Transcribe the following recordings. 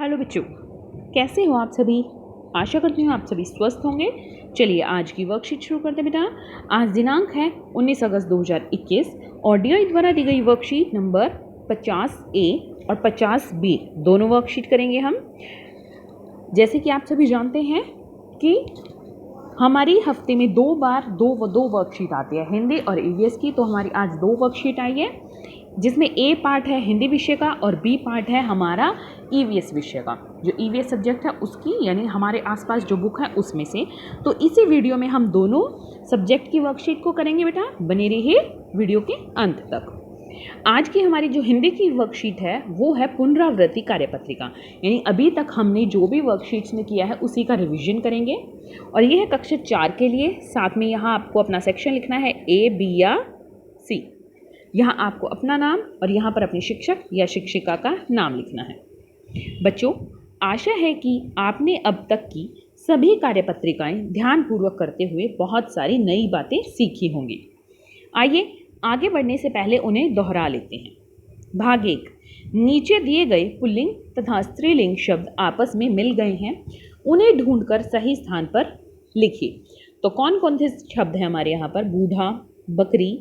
Hello बच्चों, कैसे हो आप सभी। आशा करती हूँ आप सभी स्वस्थ होंगे। चलिए आज की वर्कशीट शुरू करते हैं बेटा। आज दिनांक है 19 अगस्त 2021 और DI द्वारा दी गई वर्कशीट नंबर 50A और 50B दोनों वर्कशीट करेंगे हम। जैसे कि आप सभी जानते हैं कि हमारी हफ्ते में दो वर्कशीट आती है, हिंदी और EVS की। तो हमारी आज दो वर्कशीट आई है, जिसमें A पार्ट है हिंदी विषय का और B पार्ट है हमारा EVS विषय का। जो EVS सब्जेक्ट है उसकी, यानी हमारे आसपास जो बुक है उसमें से। तो इसी वीडियो में हम दोनों सब्जेक्ट की वर्कशीट को करेंगे बेटा। बने रहिए वीडियो के अंत तक। आज की हमारी जो हिंदी की वर्कशीट है वो है पुनरावृत्ति कार्यपत्रिका, यानी अभी तक हमने जो भी वर्कशीट्स में किया है उसी का रिवीजन करेंगे। और ये है कक्षा 4 के लिए। साथ में यहाँ आपको अपना सेक्शन लिखना है A, B या C। यहाँ आपको अपना नाम और यहाँ पर अपने शिक्षक या शिक्षिका का नाम लिखना है। बच्चों, आशा है कि आपने अब तक की सभी कार्यपत्रिकाएं ध्यानपूर्वक करते हुए बहुत सारी नई बातें सीखी होंगी। आइए आगे बढ़ने से पहले उन्हें दोहरा लेते हैं। भाग 1, नीचे दिए गए पुल्लिंग तथा स्त्रीलिंग शब्द आपस में मिल गए हैं, उन्हें ढूंढकर सही स्थान पर लिखिए। तो कौन कौन से शब्द हैं हमारे यहाँ पर? बूढ़ा, बकरी,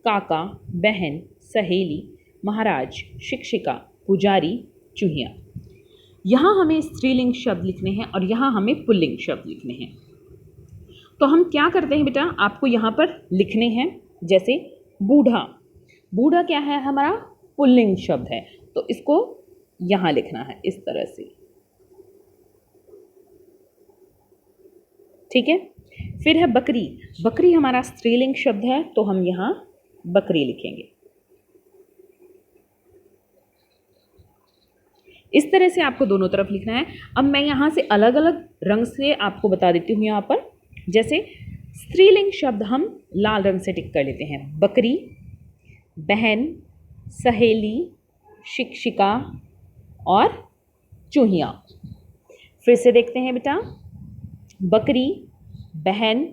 काका, बहन, सहेली, महाराज, शिक्षिका, पुजारी, चूहिया। यहाँ हमें स्त्रीलिंग शब्द लिखने हैं और यहाँ हमें पुल्लिंग शब्द लिखने हैं। तो हम क्या करते हैं बेटा, आपको यहाँ पर लिखने हैं। जैसे बूढ़ा, बूढ़ा क्या है? हमारा पुल्लिंग शब्द है, तो इसको यहाँ लिखना है इस तरह से, ठीक है। फिर है बकरी, बकरी हमारा स्त्रीलिंग शब्द है, तो हम यहाँ बकरी लिखेंगे। इस तरह से आपको दोनों तरफ लिखना है। अब मैं यहाँ से अलग अलग रंग से आपको बता देती हूँ। यहाँ पर जैसे स्त्रीलिंग शब्द हम लाल रंग से टिक कर लेते हैं। बकरी, बहन, सहेली, शिक्षिका और चूहिया। फिर से देखते हैं बेटा, बकरी, बहन,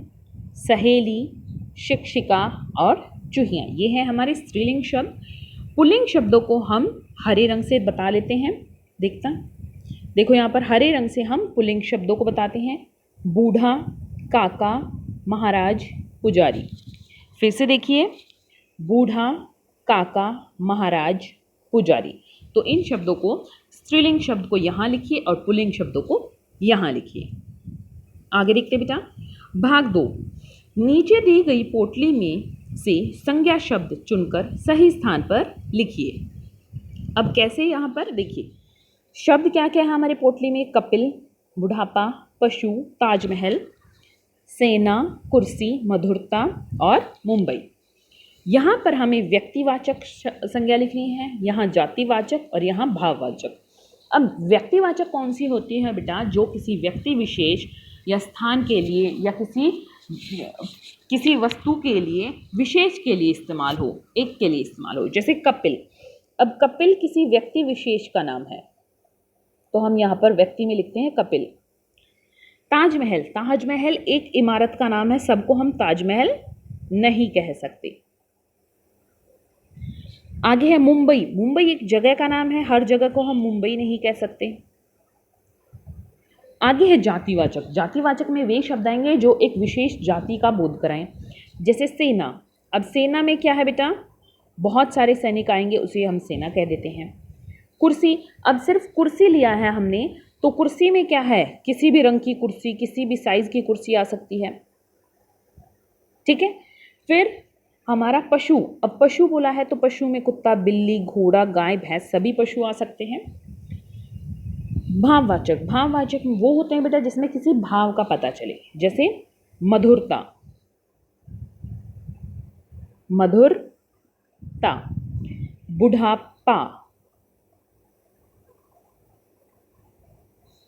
सहेली, शिक्षिका और चूहिया, ये है हमारे स्त्रीलिंग शब्द। पुल्लिंग शब्दों को हम हरे रंग से बता लेते हैं। देखो यहाँ पर हरे रंग से हम पुल्लिंग शब्दों को बताते हैं। बूढ़ा, काका, महाराज, पुजारी। फिर से देखिए, बूढ़ा, काका, महाराज, पुजारी। तो इन शब्दों को, स्त्रीलिंग शब्द को यहाँ लिखिए और पुल्लिंग शब्दों को यहाँ लिखिए। आगे देखते बेटा, भाग 2, नीचे दी गई पोटली में से संज्ञा शब्द चुनकर सही स्थान पर लिखिए। अब कैसे? यहाँ पर देखिए शब्द क्या क्या है हमारे पोटली में? कपिल, बुढ़ापा, पशु, ताजमहल, सेना, कुर्सी, मधुरता और मुंबई। यहाँ पर हमें व्यक्तिवाचक संज्ञा लिखनी है, यहाँ जातिवाचक और यहाँ भाववाचक। अब व्यक्तिवाचक कौन सी होती है बेटा? जो किसी व्यक्ति विशेष या स्थान के लिए या किसी वस्तु के लिए, विशेष के लिए इस्तेमाल हो, एक के लिए इस्तेमाल हो। जैसे कपिल, अब कपिल किसी व्यक्ति विशेष का नाम है, तो हम यहाँ पर व्यक्ति में लिखते हैं कपिल। ताजमहल, ताजमहल एक इमारत का नाम है, सबको हम ताजमहल नहीं कह सकते। आगे है मुंबई, मुंबई एक जगह का नाम है, हर जगह को हम मुंबई नहीं कह सकते। आगे है जातिवाचक, जातिवाचक में वे शब्द आएंगे जो एक विशेष जाति का बोध कराएं। जैसे सेना, अब सेना में क्या है बेटा? बहुत सारे सैनिक आएंगे, उसे हम सेना कह देते हैं। कुर्सी, अब सिर्फ कुर्सी लिया है हमने, तो कुर्सी में क्या है? किसी भी रंग की कुर्सी, किसी भी साइज की कुर्सी आ सकती है, ठीक है। फिर हमारा पशु, अब पशु बोला है तो पशु में कुत्ता, बिल्ली, घोड़ा, गाय, भैंस सभी पशु आ सकते हैं। भाववाचक, भाववाचक वो होते हैं बेटा जिसमें किसी भाव का पता चले। जैसे मधुरता, मधुरता, बुढ़ापा।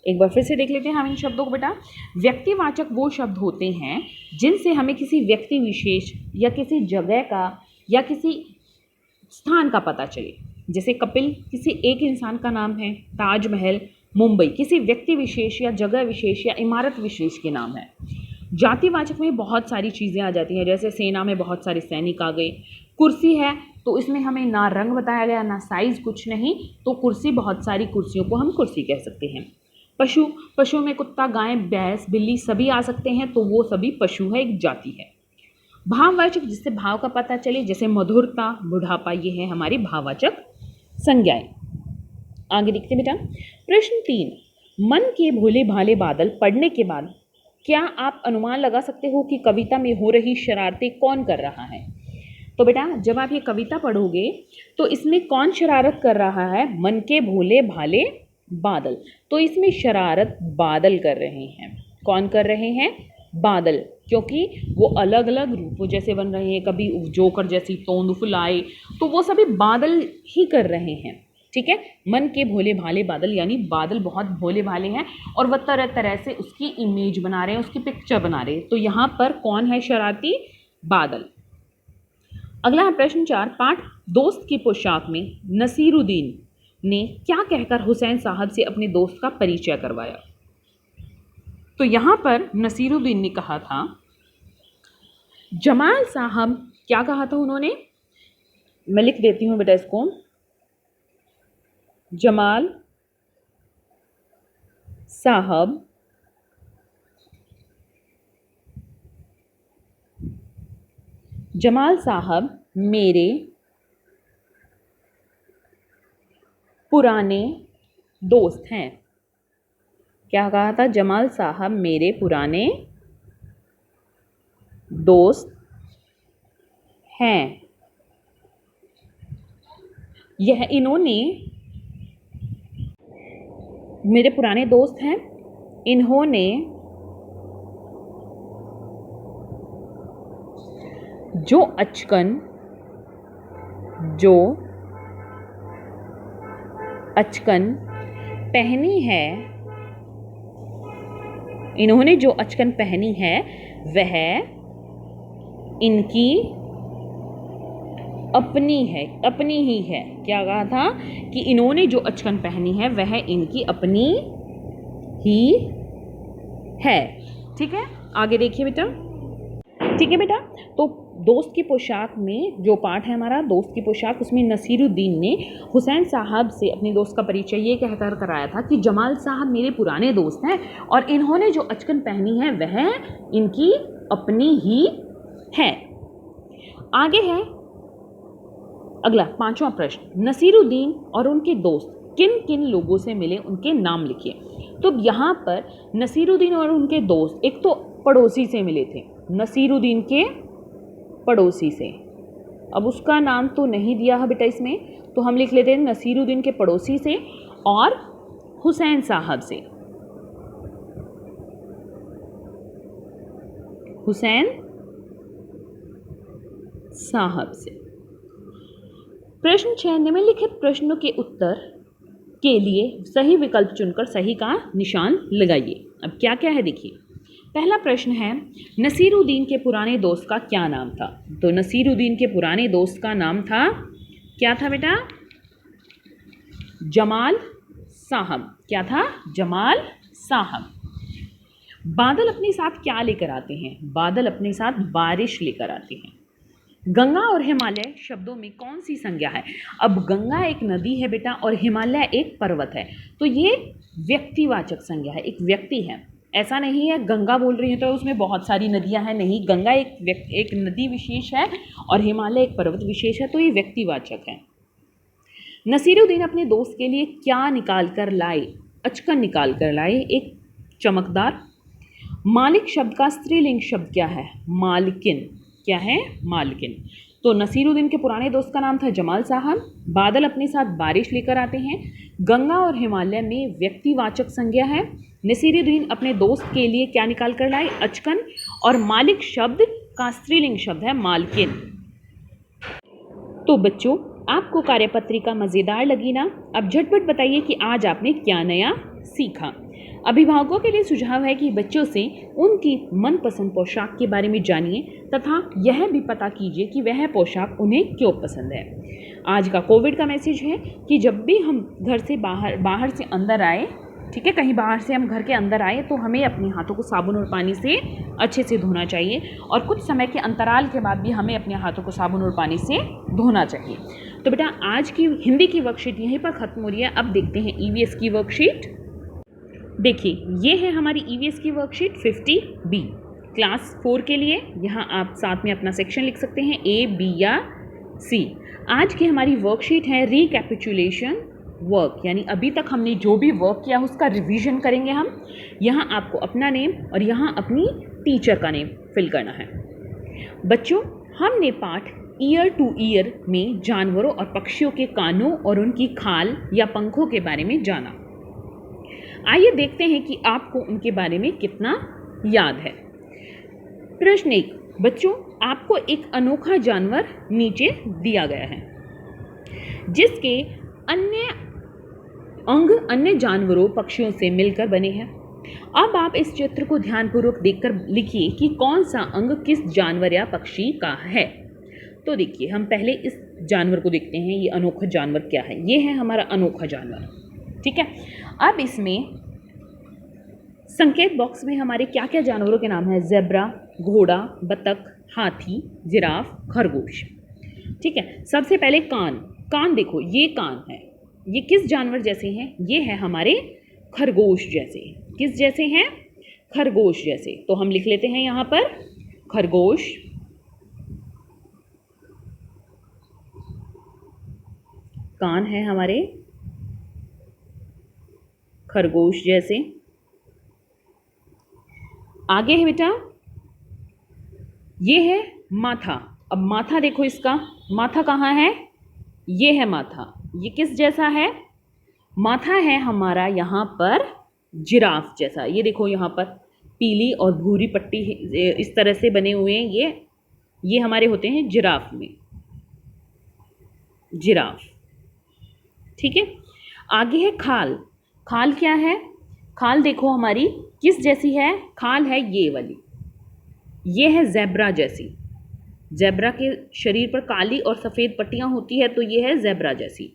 एक बार फिर से देख लेते हैं हम इन शब्दों को बेटा। व्यक्तिवाचक वो शब्द होते हैं जिनसे हमें किसी व्यक्ति विशेष या किसी जगह का या किसी स्थान का पता चले। जैसे कपिल किसी एक इंसान का नाम है, ताजमहल, मुंबई किसी व्यक्ति विशेष या जगह विशेष या इमारत विशेष के नाम है। जातिवाचक में बहुत सारी चीज़ें आ जाती हैं, जैसे सेना में बहुत सारे सैनिक आ गए। कुर्सी है तो इसमें हमें ना रंग बताया गया ना साइज़, कुछ नहीं, तो कुर्सी, बहुत सारी कुर्सियों को हम कुर्सी कह सकते हैं। पशु, पशु में कुत्ता, गाय, भैंस, बिल्ली सभी आ सकते हैं, तो वो सभी पशु है, एक जाति है। भाववाचक, जिससे भाव का पता चले, जैसे मधुरता, बुढ़ापा, ये है हमारी भाववाचक संज्ञाएं। आगे देखते बेटा, प्रश्न 3, मन के भोले भाले बादल पढ़ने के बाद क्या आप अनुमान लगा सकते हो कि कविता में हो रही शरारतें कौन कर रहा है? तो बेटा जब आप ये कविता पढ़ोगे तो इसमें कौन शरारत कर रहा है? मन के भोले भाले बादल। तो इसमें शरारत बादल कर रहे हैं। कौन कर रहे हैं? बादल, क्योंकि वो अलग अलग रूपों जैसे बन रहे हैं, कभी जोकर जैसी तोंद फुलाए, तो वो सभी बादल ही कर रहे हैं। ठीक है, मन के भोले भाले बादल, यानी बादल बहुत भोले भाले हैं और वह तरह तरह से उसकी इमेज बना रहे हैं, उसकी पिक्चर बना रहे हैं। तो यहाँ पर कौन है शरारती? बादल। अगला है प्रश्न 4, पाठ दोस्त की पोशाक में नसीरुद्दीन ने क्या कहकर हुसैन साहब से अपने दोस्त का परिचय करवाया? तो यहाँ पर नसीरुद्दीन ने कहा था, जमाल साहब, क्या कहा था उन्होंने? मैं लिख देती हूँ बेटा इसको, जमाल साहब मेरे पुराने दोस्त हैं। क्या कहा था? जमाल साहब मेरे पुराने दोस्त हैं। यह इन्होंने मेरे पुराने दोस्त हैं, इन्होंने जो अचकन पहनी है, इन्होंने जो अचकन पहनी है वह इनकी अपनी है, अपनी ही है। क्या कहा था? कि इन्होंने जो अचकन पहनी है वह इनकी अपनी ही है। ठीक है, आगे देखिए बेटा। ठीक है बेटा, तो दोस्त की पोशाक में जो पाठ है हमारा, दोस्त की पोशाक, उसमें नसीरुद्दीन ने हुसैन साहब से अपने दोस्त का परिचय ये कहकर कराया था कि जमाल साहब मेरे पुराने दोस्त हैं और इन्होंने जो अचकन पहनी है वह इनकी अपनी ही है। आगे है अगला 5वां प्रश्न, नसीरुद्दीन और उनके दोस्त किन किन लोगों से मिले, उनके नाम लिखिए। तो यहाँ पर नसीरुद्दीन और उनके दोस्त एक तो पड़ोसी से मिले थे, नसीरुद्दीन के पड़ोसी से। अब उसका नाम तो नहीं दिया है बेटा इसमें, तो हम लिख लेते हैं नसीरुद्दीन के पड़ोसी से और हुसैन साहब से। हुसैन साहब से। प्रश्न 6, निम्नलिखित प्रश्नों के उत्तर के लिए सही विकल्प चुनकर सही का निशान लगाइए। अब क्या क्या है देखिए। पहला प्रश्न है, नसीरुद्दीन के पुराने दोस्त का क्या नाम था? तो नसीरुद्दीन के पुराने दोस्त का नाम था, क्या था बेटा? जमाल साहब। क्या था? जमाल साहब। बादल अपने साथ क्या लेकर आते हैं? बादल अपने साथ बारिश लेकर आते हैं। गंगा और हिमालय शब्दों में कौन सी संज्ञा है? अब गंगा एक नदी है बेटा और हिमालय एक पर्वत है, तो ये व्यक्तिवाचक संज्ञा है, एक व्यक्ति है। ऐसा नहीं है गंगा बोल रही है तो उसमें बहुत सारी नदियां हैं, नहीं, गंगा एक नदी विशेष है और हिमालय एक पर्वत विशेष है, तो ये व्यक्तिवाचक है। नसीरुद्दीन अपने दोस्त के लिए क्या निकाल कर लाए? अचकन निकाल कर लाए, एक चमकदार। मालिक शब्द का स्त्रीलिंग शब्द क्या है? मालकिन। क्या है? मालकिन। तो नसीरुद्दीन के पुराने दोस्त का नाम था जमाल साहब। बादल अपने साथ बारिश लेकर आते हैं। गंगा और हिमालय में व्यक्तिवाचक संज्ञा है। नसीरुद्दीन अपने दोस्त के लिए क्या निकाल कर लाए? अचकन। और मालिक शब्द का स्त्रीलिंग शब्द है मालकिन। तो बच्चों, आपको कार्यपत्रिका मज़ेदार लगी ना? अब झटपट बताइए कि आज आपने क्या नया सीखा। अभिभावकों के लिए सुझाव है कि बच्चों से उनकी मनपसंद पोशाक के बारे में जानिए तथा यह भी पता कीजिए कि वह पोशाक उन्हें क्यों पसंद है। आज का कोविड का मैसेज है कि जब भी हम घर से बाहर से अंदर आए, ठीक ठीक है, कहीं बाहर से हम घर के अंदर आए तो हमें अपने हाथों को साबुन और पानी से अच्छे से धोना चाहिए, और कुछ समय के अंतराल के बाद भी हमें अपने हाथों को साबुन और पानी से धोना चाहिए। तो बेटा आज की हिंदी की वर्कशीट यहीं पर ख़त्म हो रही है। अब देखते हैं ईवीएस की वर्कशीट। देखिए, ये है हमारी ईवीएस की वर्कशीट 50B क्लास 4 के लिए। यहाँ आप साथ में अपना सेक्शन लिख सकते हैं, A, B या C। आज की हमारी वर्कशीट है रिकैपिचुलेशन वर्क, यानी अभी तक हमने जो भी वर्क किया उसका रिवीजन करेंगे हम। यहाँ आपको अपना नेम और यहाँ अपनी टीचर का नेम फिल करना है। बच्चों, हमने पाठ ईयर टू ईयर में जानवरों और पक्षियों के कानों और उनकी खाल या पंखों के बारे में जाना। आइए देखते हैं कि आपको उनके बारे में कितना याद है। प्रश्न 1, बच्चों आपको एक अनोखा जानवर नीचे दिया गया है जिसके अन्य अंग अन्य जानवरों पक्षियों से मिलकर बने हैं। अब आप इस चित्र को ध्यानपूर्वक देखकर लिखिए कि कौन सा अंग किस जानवर या पक्षी का है। तो देखिए, हम पहले इस जानवर को देखते हैं, ये अनोखा जानवर क्या है। ये है हमारा अनोखा जानवर, ठीक है। अब इसमें संकेत बॉक्स में हमारे क्या क्या जानवरों के नाम है? ज़ेब्रा, घोड़ा, बतख, हाथी, जिराफ, खरगोश, ठीक है। सबसे पहले कान। कान देखो, ये कान है, ये किस जानवर जैसे हैं? ये है हमारे खरगोश जैसे। किस जैसे हैं? खरगोश जैसे। तो हम लिख लेते हैं यहाँ पर खरगोश। कान है हमारे खरगोश जैसे। आगे है बेटा, ये है माथा। अब माथा देखो, इसका माथा कहाँ है? ये है माथा। ये किस जैसा है? माथा है हमारा यहाँ पर जिराफ जैसा। ये देखो, यहाँ पर पीली और भूरी पट्टी इस तरह से बने हुए हैं। ये हमारे होते हैं जिराफ में, जिराफ, ठीक है। आगे है खाल। खाल क्या है? खाल देखो हमारी किस जैसी है? खाल है ये वाली, ये है ज़ेब्रा जैसी। ज़ेब्रा के शरीर पर काली और सफ़ेद पट्टियाँ होती है, तो ये है ज़ेब्रा जैसी।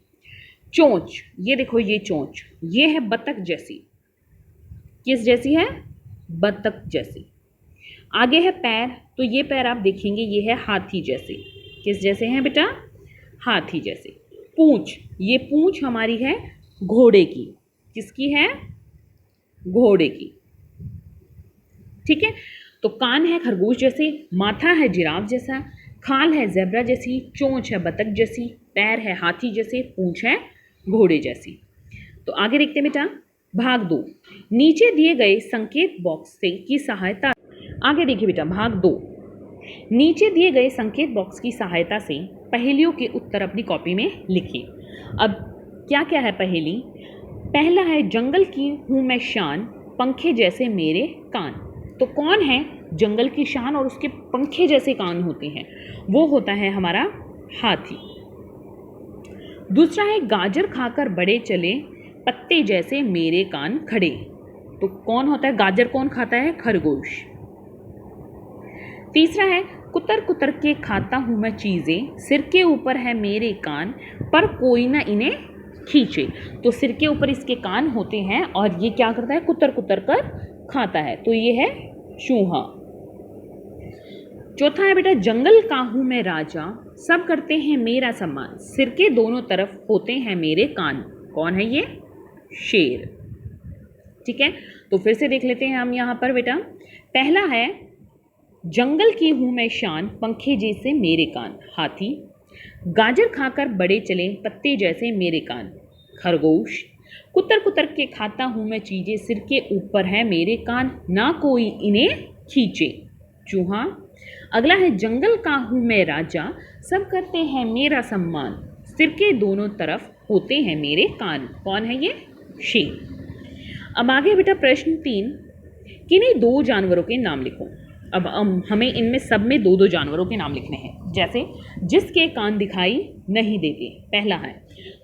चोंच, ये देखो, ये चोंच, ये है बतख जैसी। किस जैसी है? बतख जैसी। आगे है पैर। तो ये पैर आप देखेंगे, ये है हाथी जैसे। किस जैसे हैं बेटा? हाथी जैसे। पूंछ, ये पूंछ हमारी है घोड़े की। किसकी है? घोड़े की, ठीक है। तो कान है खरगोश जैसे, माथा है जिराफ जैसा, खाल है ज़ेब्रा जैसी, चोंच है बतख जैसी, पैर है हाथी जैसे, पूंछ है घोड़े जैसी। तो आगे देखते हैं बेटा, भाग 2। नीचे दिए गए संकेत बॉक्स से की सहायता। आगे देखिए बेटा, भाग 2। नीचे दिए गए संकेत बॉक्स की सहायता से पहेलियों के उत्तर अपनी कॉपी में लिखिए। अब क्या क्या है पहेली? पहला है, जंगल की हूँ मैं शान, पंखे जैसे मेरे कान। तो कौन है जंगल की शान और उसके पंखे जैसे कान होते हैं? वो होता है हमारा हाथी। दूसरा है, गाजर खाकर बड़े चले, पत्ते जैसे मेरे कान खड़े। तो कौन होता है? गाजर कौन खाता है? खरगोश। तीसरा है, कुतर कुतर के खाता हूँ मैं चीज़ें, सिर के ऊपर है मेरे कान, पर कोई ना इन्हें खींचे। तो सिर के ऊपर इसके कान होते हैं और ये क्या करता है? कुतर कुतर कर खाता है। तो ये है चूहा। चौथा है बेटा, जंगल का हूँ मैं राजा, सब करते हैं मेरा सम्मान, सिर के दोनों तरफ होते हैं मेरे कान। कौन है ये? शेर, ठीक है। तो फिर से देख लेते हैं हम यहाँ पर बेटा। पहला है, जंगल की हूँ मैं शान, पंखे जैसे मेरे कान, हाथी। गाजर खाकर बड़े चले, पत्ते जैसे मेरे कान, खरगोश। कुतर कुतर के खाता हूँ मैं चीज़ें, सिर के ऊपर है मेरे कान, ना कोई इन्हें खींचे, चूहा। अगला है, जंगल का हूँ मैं राजा, सब करते हैं मेरा सम्मान, सिर के दोनों तरफ होते हैं मेरे कान। कौन है ये? शेर। अब आगे बेटा प्रश्न 3, किन्हीं 2 जानवरों के नाम लिखो। अब हमें इनमें सब में 2-2 जानवरों के नाम लिखने हैं। जैसे जिसके कान दिखाई नहीं देते, पहला है।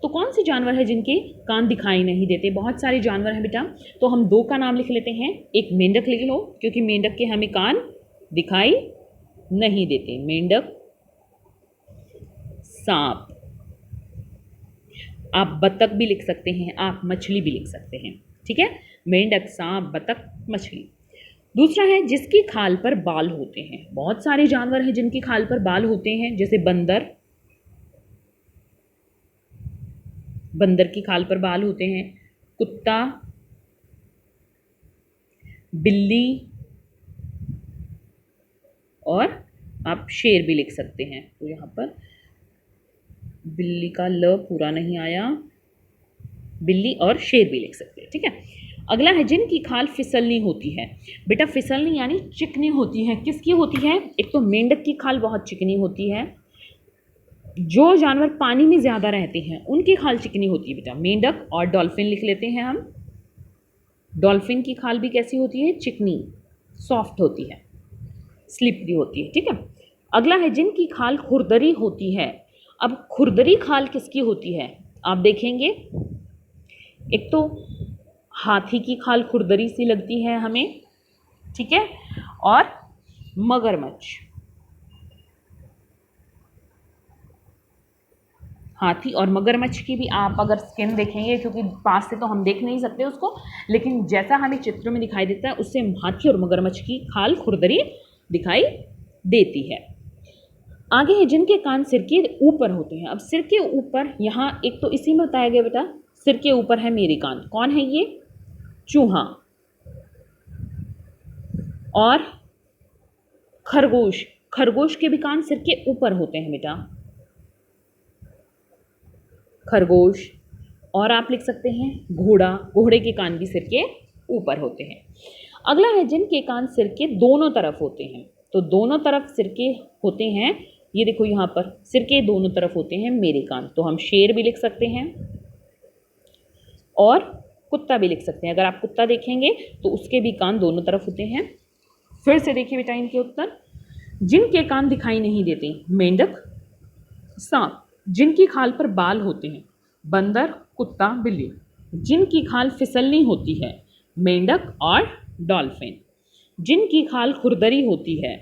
तो कौन से जानवर है जिनके कान दिखाई नहीं देते? बहुत सारे जानवर हैं बेटा, तो हम 2 का नाम लिख लेते हैं। एक मेंढक लिख लो, क्योंकि मेंढक के हमें कान दिखाई नहीं देते। मेंढक, सांप, आप बतख भी लिख सकते हैं, आप मछली भी लिख सकते हैं, ठीक है, मेंढक, सांप, बतख, मछली। दूसरा है जिसकी खाल पर बाल होते हैं। बहुत सारे जानवर हैं जिनकी खाल पर बाल होते हैं, जैसे बंदर, बंदर की खाल पर बाल होते हैं, कुत्ता, बिल्ली, और आप शेर भी लिख सकते हैं। तो यहाँ पर बिल्ली का ल पूरा नहीं आया, बिल्ली और शेर भी लिख सकते हैं, ठीक है। अगला है जिनकी खाल फिसलनी होती है। बेटा फिसलनी यानी चिकनी होती है। किसकी होती है? एक तो मेंढक की खाल बहुत चिकनी होती है। जो जानवर पानी में ज़्यादा रहते हैं उनकी खाल चिकनी होती है बेटा। मेंढक और डॉल्फिन लिख लेते हैं हम। डॉल्फिन की खाल भी कैसी होती है? चिकनी, सॉफ्ट होती है, स्लिपरी होती है, ठीक है। अगला है जिनकी खाल खुरदरी होती है। अब खुरदरी खाल किसकी होती है? आप देखेंगे, एक तो हाथी की खाल खुरदरी सी लगती है हमें, ठीक है, और मगरमच्छ, हाथी और मगरमच्छ की भी आप अगर स्किन देखेंगे, क्योंकि पास से तो हम देख नहीं सकते उसको, लेकिन जैसा हमें चित्र में दिखाई देता है उससे हाथी और मगरमच्छ की खाल खुरदरी दिखाई देती है। आगे है जिनके कान सिर के ऊपर होते हैं। अब सिर के ऊपर, यहाँ एक तो इसी में बताया गया बेटा, सिर के ऊपर है मेरे कान। कौन है ये? चूहा और खरगोश। खरगोश के भी कान सिर के ऊपर होते हैं बेटा, खरगोश। और आप लिख सकते हैं घोड़ा, घोड़े के कान भी सिर के ऊपर होते हैं। अगला है जिनके कान सिर के दोनों तरफ होते हैं। तो दोनों तरफ सिर के होते हैं, ये देखो यहाँ पर सिर के दोनों तरफ होते हैं मेरे कान। तो हम शेर भी लिख सकते हैं और कुत्ता भी लिख सकते हैं। अगर आप कुत्ता देखेंगे तो उसके भी कान दोनों तरफ होते हैं। फिर से देखिए बेटा इनके उत्तर। जिनके कान दिखाई नहीं देते, मेंढक, सांप। जिनकी खाल पर बाल होते हैं, बंदर, कुत्ता, बिल्ली। जिनकी खाल फिसलनी होती है, मेंढक और डॉल्फिन। जिनकी खाल खुरदरी होती है।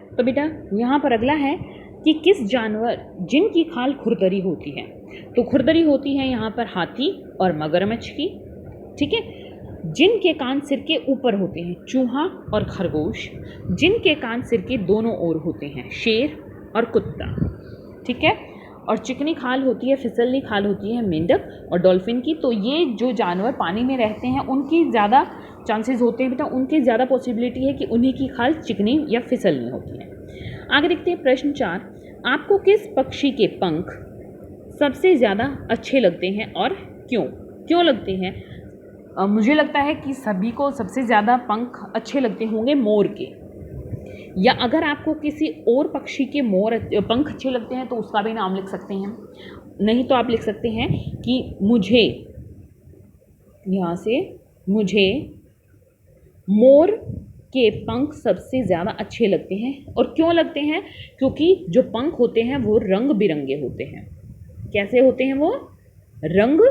तो बेटा यहाँ पर अगला है कि किस जानवर जिनकी खाल खुरदरी होती है। तो खुरदरी होती है यहाँ पर हाथी और मगरमच्छ की, ठीक है। जिनके कान सिर के ऊपर होते हैं, चूहा और खरगोश। जिनके कान सिर के दोनों ओर होते हैं, शेर और कुत्ता, ठीक है। और चिकनी खाल होती है, फिसलनी खाल होती है मेंढक और डॉल्फिन की। तो ये जो जानवर पानी में रहते हैं उनकी ज़्यादा चांसेस होते हैं बेटा, उनकी ज़्यादा पॉसिबिलिटी है कि उन्हीं की खाल चिकनी या फिसलनी होती है। आगे देखते हैं प्रश्न 4। आपको किस पक्षी के पंख सबसे ज़्यादा अच्छे लगते हैं और क्यों? क्यों लगते हैं? मुझे लगता है कि सभी को सबसे ज़्यादा पंख अच्छे लगते होंगे मोर के, या अगर आपको किसी और पक्षी के पंख अच्छे लगते हैं तो उसका भी नाम लिख सकते हैं। नहीं तो आप लिख सकते हैं कि मुझे, यहाँ से मुझे मोर के पंख सबसे ज़्यादा अच्छे लगते हैं। और क्यों लगते हैं? क्योंकि जो पंख होते हैं वो रंग बिरंगे होते हैं। कैसे होते हैं वो? रंग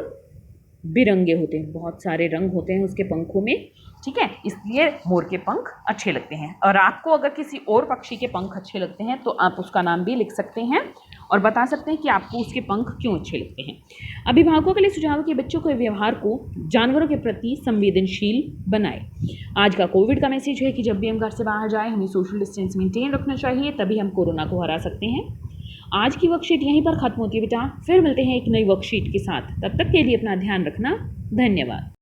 बिरंगे होते हैं, बहुत सारे रंग होते हैं उसके पंखों में, ठीक है। इसलिए मोर के पंख अच्छे लगते हैं। और आपको अगर किसी और पक्षी के पंख अच्छे लगते हैं तो आप उसका नाम भी लिख सकते हैं और बता सकते हैं कि आपको उसके पंख क्यों अच्छे लगते हैं। अभिभावकों के लिए सुझाव कि बच्चों के व्यवहार को जानवरों के प्रति संवेदनशील बनाए। आज का कोविड का मैसेज है कि जब भी हम घर से बाहर जाएं हमें सोशल डिस्टेंस मेंटेन रखना चाहिए, तभी हम कोरोना को हरा सकते हैं। आज की वर्कशीट यहीं पर खत्म होती है बेटा, फिर मिलते हैं एक नई वर्कशीट के साथ। तब तक के लिए अपना ध्यान रखना। धन्यवाद।